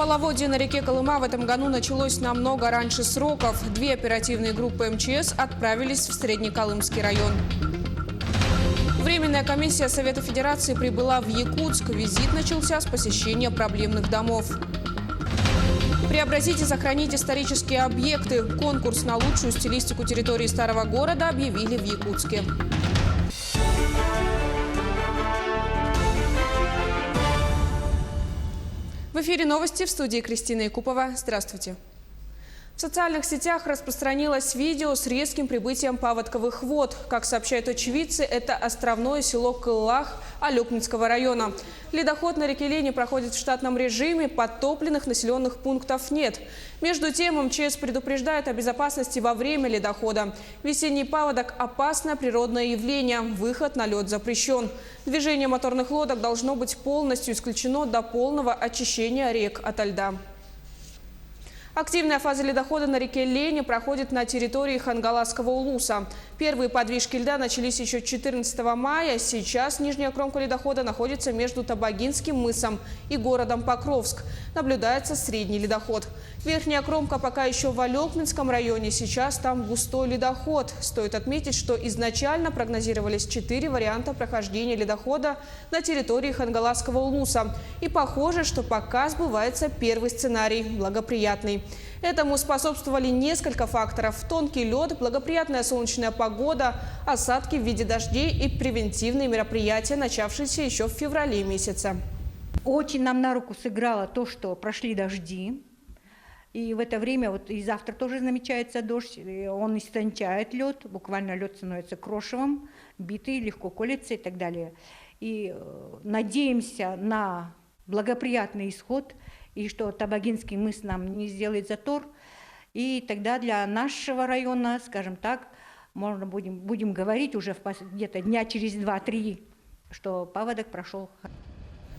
Половодье на реке Колыма в этом году началось намного раньше сроков. 2 оперативные группы МЧС отправились в Среднеколымский район. Временная комиссия Совета Федерации прибыла в Якутск. Визит начался с посещения проблемных домов. Преобразить и сохранить исторические объекты. Конкурс на лучшую стилистику территории старого города объявили в Якутске. В эфире новости, в студии Кристина Якупова. Здравствуйте. В социальных сетях распространилось видео с резким прибытием паводковых вод. Как сообщают очевидцы, это островное село Кыллах Алёкнинского района. Ледоход на реке Лени проходит в штатном режиме, подтопленных населенных пунктов нет. Между тем, МЧС предупреждает о безопасности во время ледохода. Весенний паводок – опасное природное явление, выход на лед запрещен. Движение моторных лодок должно быть полностью исключено до полного очищения рек ото льда. Активная фаза ледохода на реке Лени проходит на территории Хангаласского улуса. Первые подвижки льда начались еще 14 мая. Сейчас нижняя кромка ледохода находится между Табагинским мысом и городом Покровск. Наблюдается средний ледоход. Верхняя кромка пока еще в Алёкнинском районе. Сейчас там густой ледоход. Стоит отметить, что изначально прогнозировались 4 варианта прохождения ледохода на территории Хангаласского улуса. И похоже, что пока сбывается первый сценарий – благоприятный. Этому способствовали несколько факторов: тонкий лед, благоприятная солнечная погода, осадки в виде дождей и превентивные мероприятия, начавшиеся еще в феврале месяце. Очень нам на руку сыграло то, что прошли дожди. И в это время, вот и завтра тоже намечается дождь, он истончает лед, буквально лед становится крошевым, битый, легко колется и так далее. И надеемся на благоприятный исход, и что Табагинский мыс нам не сделает затор. И тогда для нашего района, скажем так, можно будем говорить уже где-то дня через 2-3, что паводок прошел.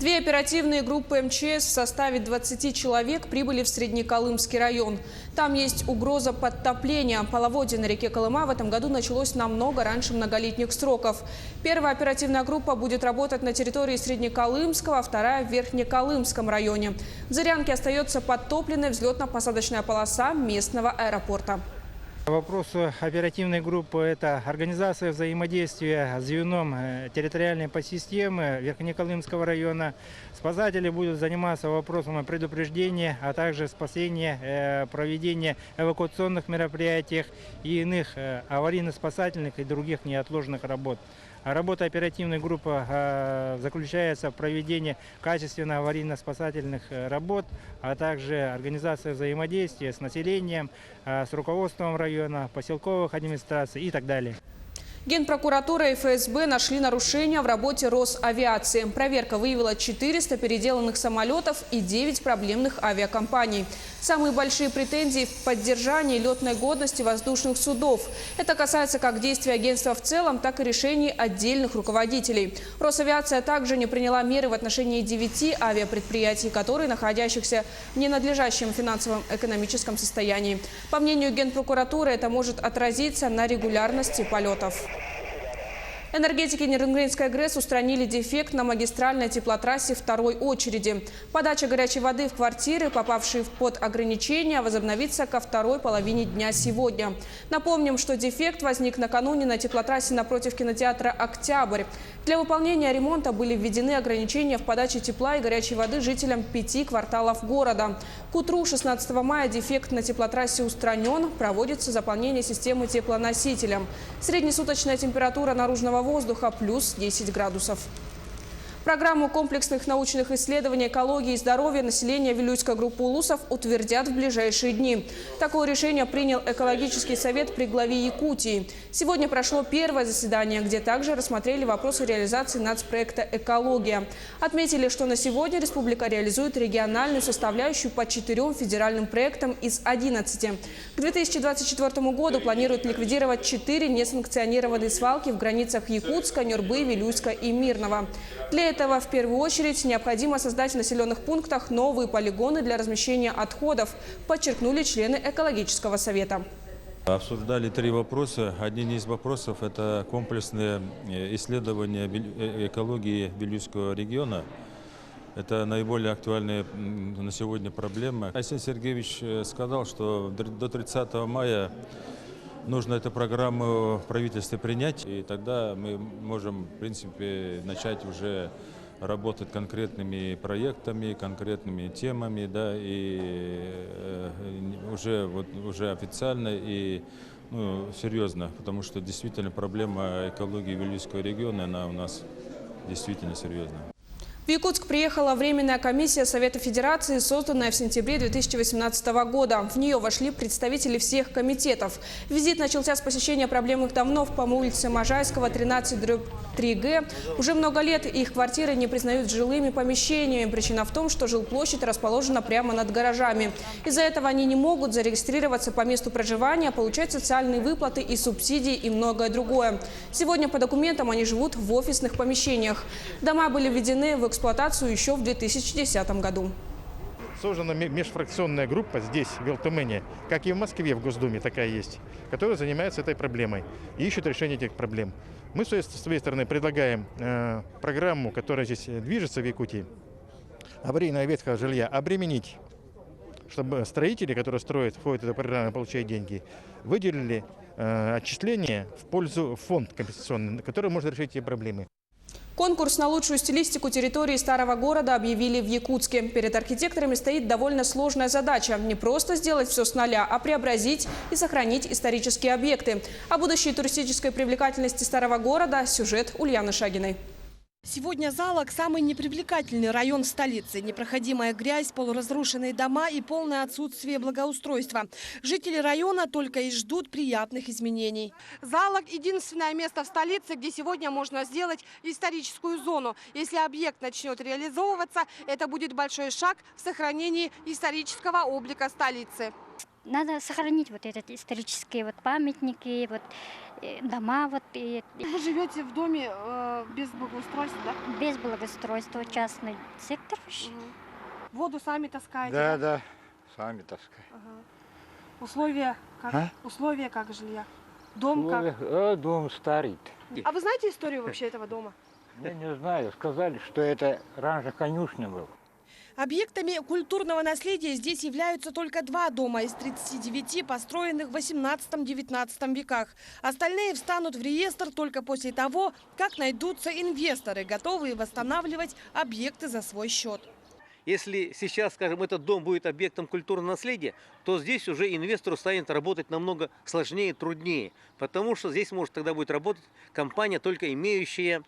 2 оперативные группы МЧС в составе 20 человек прибыли в Среднеколымский район. Там есть угроза подтопления. Половодье на реке Колыма в этом году началось намного раньше многолетних сроков. Первая оперативная группа будет работать на территории Среднеколымского, а вторая в Верхнеколымском районе. В Зырянке остается подтопленная взлетно-посадочная полоса местного аэропорта. Вопрос оперативной группы – это организация взаимодействия с звеном территориальной подсистемы Верхнеколымского района. Спасатели будут заниматься вопросом предупреждения, а также спасения, проведения эвакуационных мероприятий и иных аварийно-спасательных и других неотложных работ. Работа оперативной группы заключается в проведении качественных аварийно-спасательных работ, а также организация взаимодействия с населением, с руководством района, поселковых администраций и так далее. Генпрокуратура и ФСБ нашли нарушения в работе Росавиации. Проверка выявила 400 переделанных самолетов и 9 проблемных авиакомпаний. Самые большие претензии в поддержании летной годности воздушных судов. Это касается как действий агентства в целом, так и решений отдельных руководителей. Росавиация также не приняла меры в отношении 9 авиапредприятий, которые находящихся в ненадлежащем финансовом экономическом состоянии. По мнению Генпрокуратуры, это может отразиться на регулярности полетов. Энергетики Нерюнгринской ГРЭС устранили дефект на магистральной теплотрассе второй очереди. Подача горячей воды в квартиры, попавшие под ограничения, возобновится ко второй половине дня сегодня. Напомним, что дефект возник накануне на теплотрассе напротив кинотеатра «Октябрь». Для выполнения ремонта были введены ограничения в подаче тепла и горячей воды жителям 5 кварталов города. К утру 16 мая дефект на теплотрассе устранен, проводится заполнение системы теплоносителем. Среднесуточная температура наружного воздуха плюс 10 градусов. Программу комплексных научных исследований экологии и здоровья населения Вилюйской группы улусов утвердят в ближайшие дни. Такое решение принял экологический совет при главе Якутии. Сегодня прошло первое заседание, где также рассмотрели вопросы реализации нацпроекта «Экология». Отметили, что на сегодня республика реализует региональную составляющую по 4 федеральным проектам из 11. К 2024 году планируют ликвидировать 4 несанкционированные свалки в границах Якутска, Нюрбы, Вилюйска и Мирного. Для этого в первую очередь необходимо создать в населенных пунктах новые полигоны для размещения отходов, подчеркнули члены экологического совета. Обсуждали 3 вопроса. Один из вопросов – это комплексное исследование экологии Вилюйского региона. Это наиболее актуальная на сегодня проблема. Арсений Сергеевич сказал, что до 30 мая нужно эту программу в правительстве принять, и тогда мы можем, в принципе, начать уже работать конкретными проектами, конкретными темами, да, и уже официально и серьезно, потому что действительно проблема экологии Вилюйского региона, она у нас действительно серьезная. В Якутск приехала Временная комиссия Совета Федерации, созданная в сентябре 2018 года. В нее вошли представители всех комитетов. Визит начался с посещения проблемных домов по улице Можайского, 13/3Г. Уже много лет их квартиры не признают жилыми помещениями. Причина в том, что жилплощадь расположена прямо над гаражами. Из-за этого они не могут зарегистрироваться по месту проживания, получать социальные выплаты и субсидии и многое другое. Сегодня по документам они живут в офисных помещениях. Дома были введены в эксплуатацию еще в 2010 году. Создана межфракционная группа здесь, в Белтумене, как и в Москве в Госдуме такая есть, которая занимается этой проблемой и ищет решение этих проблем. Мы, с своей стороны, предлагаем программу, которая здесь движется в Якутии, аварийного ветхого жилья, обременить, чтобы строители, которые строят, входят в эту программу, получают деньги, выделили отчисления в пользу фонд компенсационный, который может решить эти проблемы. Конкурс на лучшую стилистику территории старого города объявили в Якутске. Перед архитекторами стоит довольно сложная задача – не просто сделать все с нуля, а преобразить и сохранить исторические объекты. О будущей туристической привлекательности старого города – сюжет Ульяны Шагиной. Сегодня Залог – самый непривлекательный район столицы. Непроходимая грязь, полуразрушенные дома и полное отсутствие благоустройства. Жители района только и ждут приятных изменений. Залог – единственное место в столице, где сегодня можно сделать историческую зону. Если объект начнет реализовываться, это будет большой шаг в сохранении исторического облика столицы. Надо сохранить вот эти исторические памятники, дома. Вы живете в доме без благоустройства, да? Без благоустройства, частный сектор. Воду сами таскаете? Да, сами таскаем. Ага. Условия как жилья? Дом как? Дом старый. А вы знаете историю вообще этого дома? Я не знаю. Сказали, что это раньше конюшня был. Объектами культурного наследия здесь являются только 2 дома из 39, построенных в 18-19 веках. Остальные встанут в реестр только после того, как найдутся инвесторы, готовые восстанавливать объекты за свой счет. Если сейчас, скажем, этот дом будет объектом культурного наследия, то здесь уже инвестору станет работать намного сложнее и труднее, потому что здесь может тогда будет работать компания, только имеющая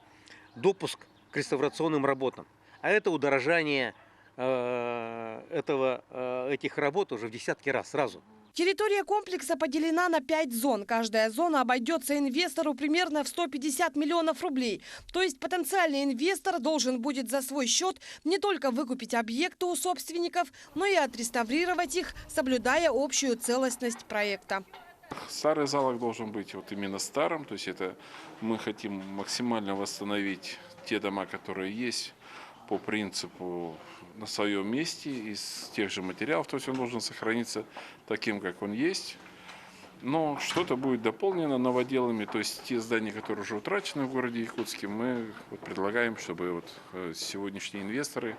допуск к реставрационным работам. А это удорожание этих работ уже в десятки раз сразу. Территория комплекса поделена на 5 зон. Каждая зона обойдется инвестору примерно в 150 миллионов рублей. То есть потенциальный инвестор должен будет за свой счет не только выкупить объекты у собственников, но и отреставрировать их, соблюдая общую целостность проекта. Старый Залог должен быть именно старым, то есть это мы хотим максимально восстановить те дома, которые есть, по принципу на своем месте, из тех же материалов, то есть он должен сохраниться таким, как он есть. Но что-то будет дополнено новоделами, то есть те здания, которые уже утрачены в городе Якутске, мы предлагаем, чтобы сегодняшние инвесторы,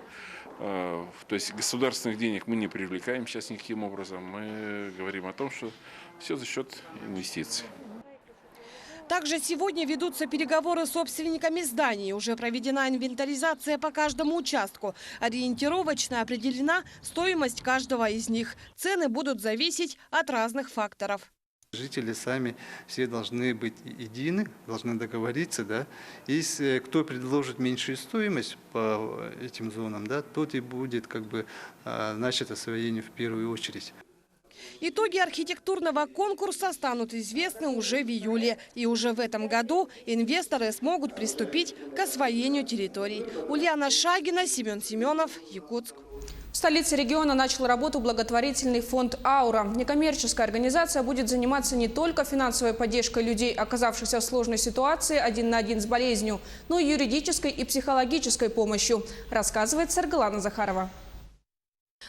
то есть государственных денег мы не привлекаем сейчас никаким образом, мы говорим о том, что все за счет инвестиций. Также сегодня ведутся переговоры с собственниками зданий. Уже проведена инвентаризация по каждому участку. Ориентировочно определена стоимость каждого из них. Цены будут зависеть от разных факторов. Жители сами все должны быть едины, должны договориться, да. Если кто предложит меньшую стоимость по этим зонам, да, тот и будет начать освоение в первую очередь. Итоги архитектурного конкурса станут известны уже в июле. И уже в этом году инвесторы смогут приступить к освоению территорий. Ульяна Шагина, Семен Семенов, Якутск. В столице региона начал работу благотворительный фонд «Аура». Некоммерческая организация будет заниматься не только финансовой поддержкой людей, оказавшихся в сложной ситуации 1 на 1 с болезнью, но и юридической и психологической помощью, рассказывает Саргалана Захарова.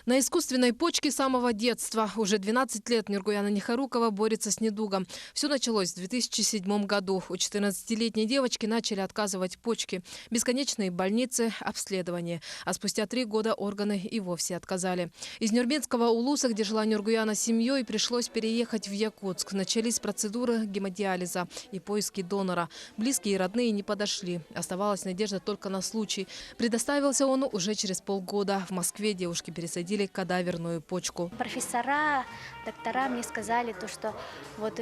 На искусственной почке с самого детства. Уже 12 лет Нургуяна Нихарукова борется с недугом. Все началось в 2007 году. У 14-летней девочки начали отказывать почки. Бесконечные больницы, обследования. А спустя 3 года органы и вовсе отказали. Из Нюрбинского Улуса, где жила Нургуяна с семьей, пришлось переехать в Якутск. Начались процедуры гемодиализа и поиски донора. Близкие и родные не подошли. Оставалась надежда только на случай. Предоставился он уже через полгода. В Москве девушке пересадили кадаверную почку. Профессора, доктора мне сказали, что вот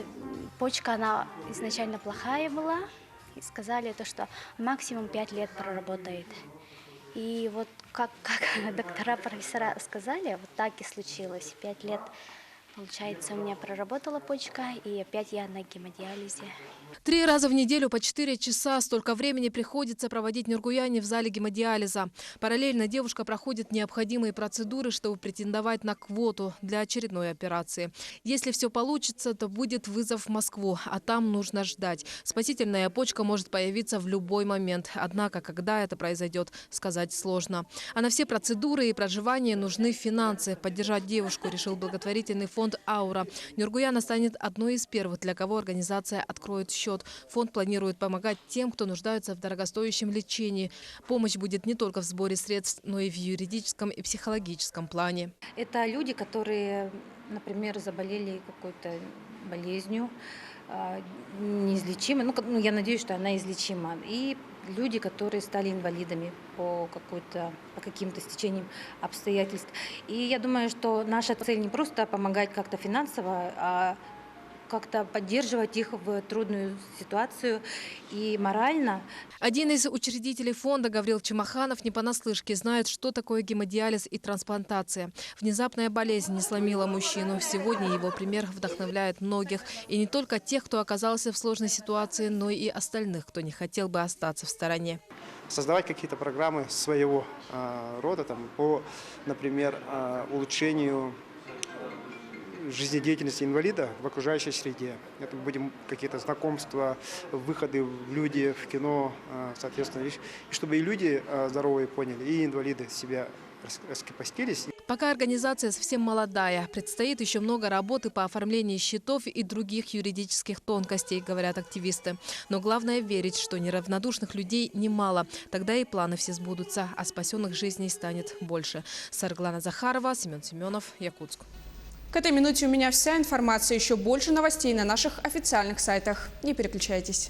почка, она изначально плохая была. И сказали, что максимум 5 лет проработает. И вот как доктора, профессора сказали, вот так и случилось. 5 лет, получается, у меня проработала почка, и опять я на гемодиализе. 3 раза в неделю по 4 часа столько времени приходится проводить Нургуяне в зале гемодиализа. Параллельно девушка проходит необходимые процедуры, чтобы претендовать на квоту для очередной операции. Если все получится, то будет вызов в Москву, а там нужно ждать. Спасительная почка может появиться в любой момент. Однако, когда это произойдет, сказать сложно. А на все процедуры и проживание нужны финансы. Поддержать девушку решил благотворительный фонд «Аура». Нургуяна станет одной из первых, для кого организация откроет счет. Фонд планирует помогать тем, кто нуждается в дорогостоящем лечении. Помощь будет не только в сборе средств, но и в юридическом и психологическом плане. Это люди, которые, например, заболели какой-то болезнью, неизлечимой. Ну, я надеюсь, что она излечима. И люди, которые стали инвалидами по каким-то стечениям обстоятельств. И я думаю, что наша цель не просто помогать как-то финансово, а как-то поддерживать их в трудную ситуацию и морально. Один из учредителей фонда, Гаврил Чемаханов, не понаслышке знает, что такое гемодиализ и трансплантация. Внезапная болезнь не сломила мужчину. Сегодня его пример вдохновляет многих. И не только тех, кто оказался в сложной ситуации, но и остальных, кто не хотел бы остаться в стороне. Создавать какие-то программы своего рода по, например, улучшению жизнедеятельности инвалида в окружающей среде. Это будем какие-то знакомства, выходы в люди, в кино, соответственно. И чтобы и люди здоровые поняли, и инвалиды себя раскрепостились. Пока организация совсем молодая. Предстоит еще много работы по оформлению счетов и других юридических тонкостей, говорят активисты. Но главное верить, что неравнодушных людей немало. Тогда и планы все сбудутся, а спасенных жизней станет больше. Сарглана Захарова, Семен Семенов, Якутск. К этой минуте у меня вся информация. Еще больше новостей на наших официальных сайтах. Не переключайтесь.